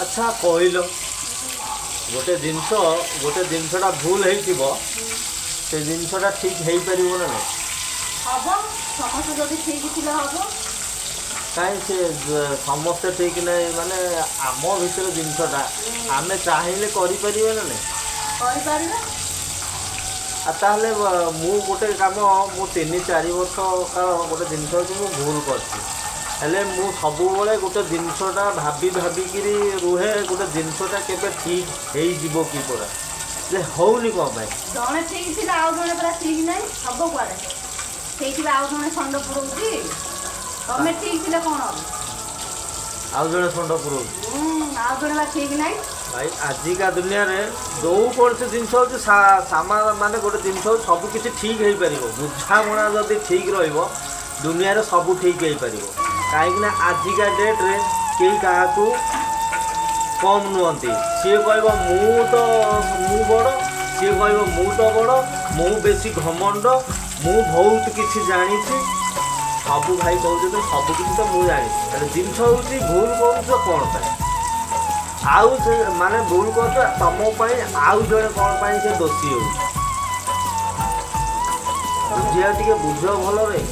अच्छा कहल गोटे जिनसटा भूल हो से जिनसटा ठीक हो पार ना ना हम समस्त जदि ठीक थी हम कहीं से समस्ते ठीक नहीं माने आम भर जिनसटा आम चाहिए करें ना नहीं ताहले मु गोटे काम मु 3-4 वर्ष काल गोटे जिनस मु भूल कर सब गोटे जिनसटा भाभी भाविकी रुहे गोटे जिनसटा केबे ठीक हो कि पूरा जे होनी कौन पाई जड़े ठीक थी आउ जड़े पूरा ठीक नहीं सब कुआड़े ठीक आउ जड़े खंड पुरोची तमें ठीक थी कौन आउ जड़े खंड पुरो आउ जड़े ठीक नहीं भाई आजिका दुनिया रे जो कौन से जिनस हो सामान माने गोटे जिनस सब किसी ठीक हो पार बुझाणा जदि ठीक रुनिया रे सब ठीक हो पार कहीं आजिका डेट रे कई क्या कम नुहति सी कह मु बड़ सी कह मु तो बड़ मु बेसी घमंड मु बहुत किसी जानी सब भाई कहते सब किसी तो मुझे जानी जिनस हूँ भूल कर कौन पाए आउ से माने भूल कर तुम आउ जड़े कौन पाई से दोषी हो झील टे बुझ भल रे